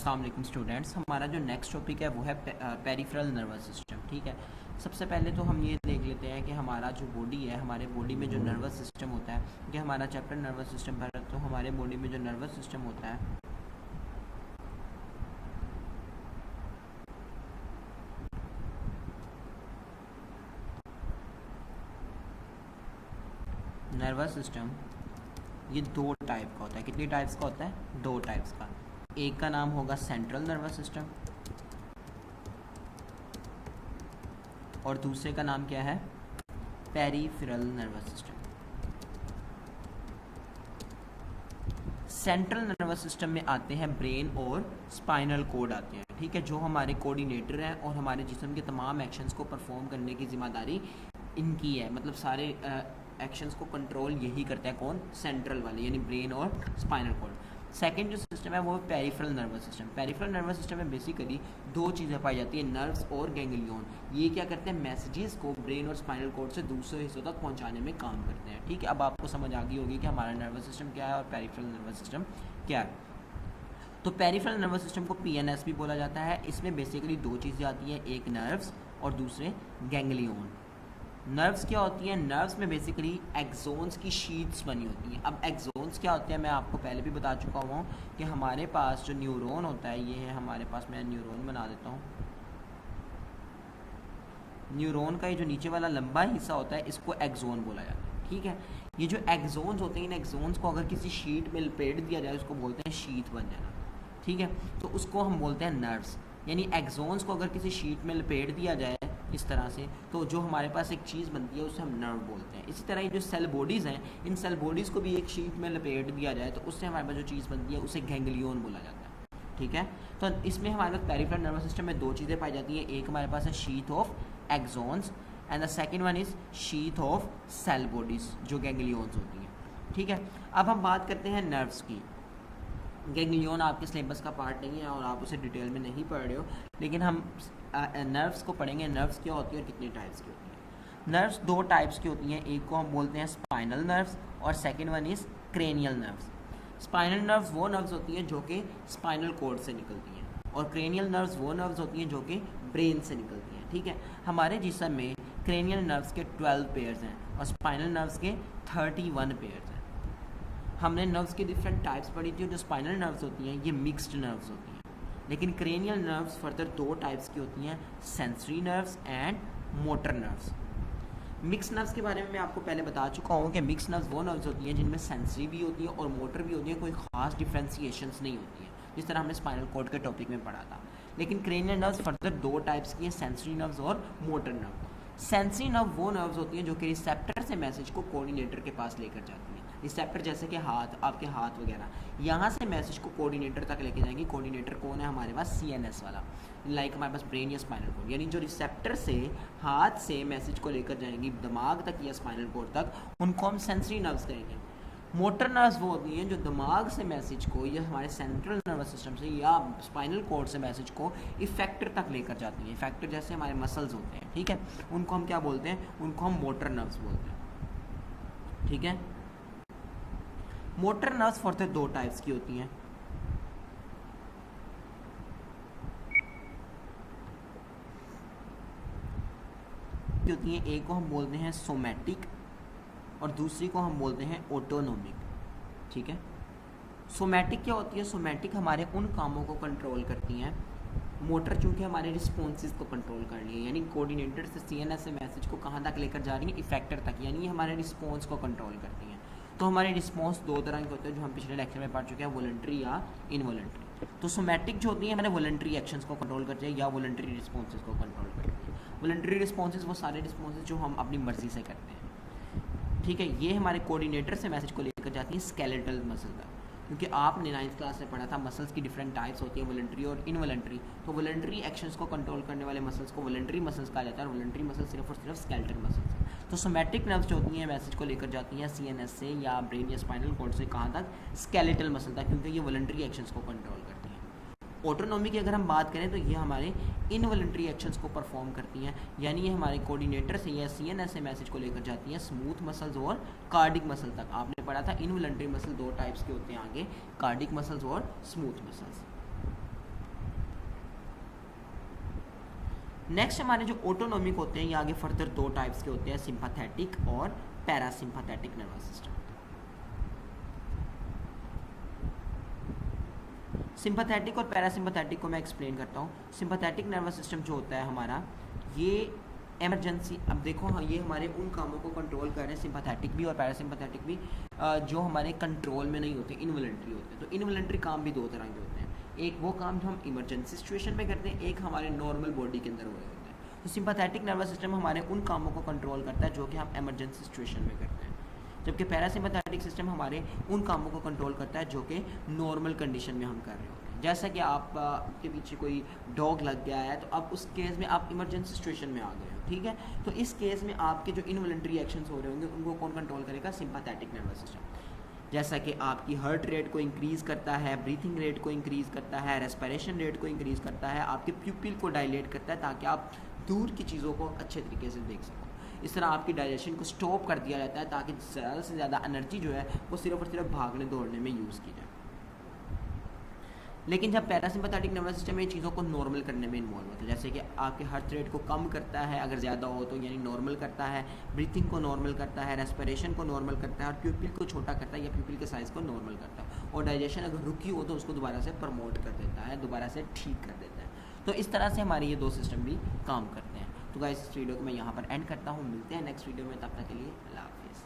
अस्सलाम वालेकुम स्टूडेंट्स। हमारा जो नेक्स्ट टॉपिक है वो है पेरिफेरल नर्वस सिस्टम। ठीक है, सबसे पहले तो हम ये देख लेते हैं कि हमारा जो बॉडी है, हमारे बॉडी में जो नर्वस सिस्टम होता है, कि हमारा चैप्टर नर्वस सिस्टम पर है, तो हमारे बॉडी में जो नर्वस सिस्टम होता है नर्वस सिस्टम ये दो टाइप का होता है। कितनी टाइप्स का होता है? दो टाइप्स का। एक का नाम होगा सेंट्रल नर्वस सिस्टम और दूसरे का नाम क्या है? Peripheral nervous system. Central nervous system में आते हैं ब्रेन और स्पाइनल कोड आते हैं। ठीक है, जो हमारे कोऑर्डिनेटर हैं और हमारे जिस्म के तमाम एक्शंस को परफॉर्म करने की जिम्मेदारी इनकी है। मतलब सारे एक्शंस को कंट्रोल यही करता है कौन? सेंट्रल वाले, यानी ब्रेन और स्पाइनल कोड। सेकेंड जो सिस्टम है वो है peripheral nervous system. Peripheral nervous system में बेसिकली दो चीज़ें पाई जाती है, नर्व्स और गैंग्लियन। ये क्या करते हैं? मैसेजेस को ब्रेन और स्पाइनल कोड से दूसरे हिस्सों तक पहुंचाने में काम करते हैं। ठीक है, अब आपको समझ आ गई होगी कि हमारा नर्वस सिस्टम क्या है और पेरिफेरल नर्वस सिस्टम क्या है। तो पेरिफेरल नर्वस सिस्टम को पीएनएस भी बोला जाता है। इसमें बेसिकली दो चीज़ें आती हैं, एक नर्व्स और दूसरे गैंग्लियन। नर्व्स क्या होती हैं? नर्व्स में बेसिकली एक्सोन्स की शीट्स बनी होती हैं। अब एक्सोन्स क्या होते हैं मैं आपको पहले भी बता चुका हूँ कि हमारे पास जो न्यूरॉन होता है, ये है हमारे पास, मैं न्यूरॉन बना देता हूँ। न्यूरॉन का ये जो नीचे वाला लंबा हिस्सा होता है इसको एक्सोन बोला जाता है। ठीक है, ये जो एक्सोन्स होते हैं, इन एक्सोन्स को अगर किसी शीट में लपेट दिया जाए उसको बोलते हैं शीट बन जाना। ठीक है, तो उसको हम बोलते हैं नर्व्स। यानी एक्सोन्स को अगर किसी शीट में लपेट दिया जाए इस तरह से, तो जो हमारे पास एक चीज़ बनती है उसे हम नर्व बोलते हैं। इसी तरह ये जो सेल बॉडीज़ हैं, इन सेल बॉडीज़ को भी एक शीट में लपेट दिया जाए तो उससे हमारे पास जो चीज़ बनती है उसे गैंग्लियन बोला जाता है। ठीक है, तो इसमें हमारे पास पेरिफेरल नर्वस सिस्टम में दो चीज़ें पाई जाती हैं। एक हमारे पास है sheet of axons and the second one is sheet of cell bodies जो गैंग्लियंस होती हैं। ठीक है, अब हम बात करते हैं नर्व्स की। गैंग्लियन आपके सिलेबस का पार्ट नहीं है और आप उसे डिटेल में नहीं पढ़ रहे हो, लेकिन हम नर्व्स को पढ़ेंगे। नर्व्स क्या होती है और कितनी टाइप्स की होती है। नर्व्स दो टाइप्स की होती हैं, एक को हम बोलते हैं स्पाइनल नर्व्स और second one is cranial nerves. Spinal nerves वो नर्व्स होती हैं जो कि स्पाइनल कोड से निकलती हैं और क्रेनियल नर्व्स वो नर्व्स होती हैं जो कि ब्रेन से निकलती हैं। ठीक है, हमारे जिस्म में क्रेनियल नर्व्स के 12 पेयर्स हैं और स्पाइनल नर्व्स के 31 पेयर्स हैं। हमने नर्व्स के डिफरेंट टाइप्स पढ़ी थी। जो स्पाइनल नर्व्स होती हैं ये मिक्स्ड नर्व्स होती हैं, लेकिन क्रेनियल नर्व्स फर्दर दो टाइप्स की होती हैं, sensory nerves and motor nerves. Mix nerves के बारे में मैं आपको पहले बता चुका हूँ कि मिक्स नर्व्स वो नर्व्स होती हैं जिनमें सेंसरी भी होती है और मोटर भी होती है, कोई खास डिफ्रेंसिएशंस नहीं होती है, जिस तरह हमने स्पाइनल कॉर्ड के टॉपिक में पढ़ा था। लेकिन क्रेनियल नर्व्स फर्दर दो टाइप्स की हैं, सेंसरी नर्व्स और मोटर नर्व। सेंसरी नर्व वो नर्व्स होती हैं जो कि रिसेप्टर से मैसेज को कोऑर्डिनेटर के पास लेकर जाती हैं। रिसेप्टर जैसे कि हाथ, आपके हाथ वगैरह, यहाँ से मैसेज को कोऑर्डिनेटर तक लेके जाएंगी। कोऑर्डिनेटर कौन है? हमारे पास सीएनएस वाला, लाइक हमारे पास ब्रेन या स्पाइनल कोड। यानी जो रिसेप्टर से हाथ से मैसेज को लेकर जाएंगी दिमाग तक या स्पाइनल कोड तक, उनको हम सेंसरी नर्व्स कहेंगे। मोटर नर्व्स वो होती हैं जो दिमाग से मैसेज को या हमारे सेंट्रल नर्वस सिस्टम से या स्पाइनल कोड से मैसेज को इफेक्टर तक लेकर जाती हैं। इफेक्टर जैसे हमारे मसल्स होते हैं, ठीक है, उनको हम क्या बोलते हैं? उनको हम मोटर नर्व्स बोलते हैं। ठीक है, मोटर नर्व्स फर्दर दो टाइप्स की होती हैं। होती हैं, एक को हम बोलते हैं सोमैटिक और दूसरी को हम बोलते हैं ऑटोनोमिक। ठीक है, सोमैटिक क्या होती है? सोमैटिक हमारे उन कामों को कंट्रोल करती हैं। मोटर चूंकि हमारे रिस्पॉन्सेज को कंट्रोल कर रही है, यानी कोऑर्डिनेटर से सीएनएस से मैसेज को कहाँ तक लेकर जा रही है? इफेक्टर तक, यानी ये हमारे रिस्पॉन्स को कंट्रोल करती हैं। तो हमारे रिस्पॉन्स दो तरह के होते हैं जो हम पिछले लेक्चर में पढ़ चुके हैं, वॉलंटरी या इनवॉलंटरी। तो सोमैटिक जो होती है हमारे वॉलंटरी एक्शंस को कंट्रोल करती है या वॉलंटरी रिस्पॉन्सेज को कंट्रोल करती है। वॉलंटरी रिस्पॉन्सेज वो सारे रिस्पॉन्सेज जो हम अपनी मर्जी से करते हैं। ठीक है, ये हमारे कोऑर्डिनेटर से मैसेज को लेकर जाती है स्केलेटल मसल तक, क्योंकि आपने 9th क्लास में पढ़ा था मसल्स की डिफरेंट टाइप्स होती हैं, वॉलंटरी और इनवॉलंटरी। तो वॉलंटरी एक्शंस को कंट्रोल करने वाले मसल्स को वॉलंटरी मसल्स कहा जाता है और वॉलंटरी मसल सिर्फ और सिर्फ स्केलेटल मसल्स हैं। तो सोमैटिक नर्व्स जो होती हैं मैसेज को लेकर जाती हैं सीएनएस से या ब्रेन या स्पाइनल कॉर्ड से कहाँ तक? स्केलेटल मसल तक, क्योंकि ये वॉलंटरी एक्शंस को कंट्रोल करती हैं। ऑटोनॉमी की अगर हम बात करें तो ये हमारे इनवॉलंटरी एक्शंस को परफॉर्म करती हैं, यानी ये हमारे कोऑर्डिनेटर से या सीएनएस से मैसेज को लेकर जाती हैं स्मूथ मसल्स और कार्डिक मसल तक। आपने पढ़ा था इनवॉलंटरी मसल दो टाइप्स के होते हैं आगे, कार्डिक मसल्स और स्मूथ मसल्स। नेक्स्ट हमारे जो ऑटोनॉमिक होते हैं ये आगे फर्दर दो टाइप्स के होते हैं, सिंपैथेटिक और पैरासिम्पैथेटिक नर्वस सिस्टम। सिंपैथेटिक और पैरासिम्पैथेटिक को मैं एक्सप्लेन करता हूँ। सिंपैथेटिक नर्वस सिस्टम जो होता है हमारा, ये इमरजेंसी, अब देखो हाँ, ये हमारे उन कामों को कंट्रोल कर रहे हैं, सिंपैथेटिक भी और पैरासिम्पैथेटिक भी, जो हमारे कंट्रोल में नहीं होते, इनवॉलंटरी होते हैं। तो इनवॉलंटरी काम भी दो तरह के होते हैं, एक वो काम जो हम इमरजेंसी सिचुएशन में करते हैं, एक हमारे नॉर्मल बॉडी के अंदर हो रहे होते हैं। तो सिंपैथेटिक नर्वस सिस्टम हमारे उन कामों को कंट्रोल करता है जो कि हम इमरजेंसी सिचुएशन में करते हैं, जबकि पैरासिम्पैथेटिक सिस्टम हमारे उन कामों को कंट्रोल करता है जो कि नॉर्मल कंडीशन में हम कर रहे होते हैं। जैसा कि आप के पीछे कोई डॉग लग गया है, तो अब उस केस में आप इमरजेंसी सिचुएशन में आ गए हो, ठीक है, तो इस केस में आपके जो इनवॉलंटरी एक्शंस हो रहे होंगे उनको कौन कंट्रोल करेगा? Sympathetic nervous system. जैसा कि आपकी हार्ट रेट को इंक्रीज़ करता है, ब्रीथिंग रेट को इंक्रीज़ करता है, रेस्पिरेशन रेट को इंक्रीज़ करता है, आपके प्यूपिल को डायलेट करता है ताकि आप दूर की चीज़ों को अच्छे तरीके से देख सको। इस तरह आपकी डाइजेशन को स्टॉप कर दिया जाता है ताकि ज़्यादा से ज़्यादा एनर्जी जो है वो सिर्फ और सिर्फ भागने दौड़ने में यूज़ की जाए। लेकिन जब पैरासिम्पैथेटिक नर्वस सिस्टम ये चीज़ों को नॉर्मल करने में इन्वॉल्व होता है, जैसे कि आपके हार्ट रेट को कम करता है अगर ज़्यादा हो तो, यानी नॉर्मल करता है, ब्रीथिंग को नॉर्मल करता है, रेस्पिरेशन को नॉर्मल करता है, और प्यूपिल को छोटा करता है या प्यूपिल के साइज़ को नॉर्मल करता है, और डाइजेशन अगर रुकी हो तो उसको दोबारा से प्रमोट कर देता है, दोबारा से ठीक कर देता है। तो इस तरह से हमारे ये दो सिस्टम भी काम करते हैं। तो गाइस इस वीडियो को मैं यहाँ पर एंड करता हूँ, मिलते हैं नेक्स्ट वीडियो में, तब तक के लिए अल्लाह हाफिज़।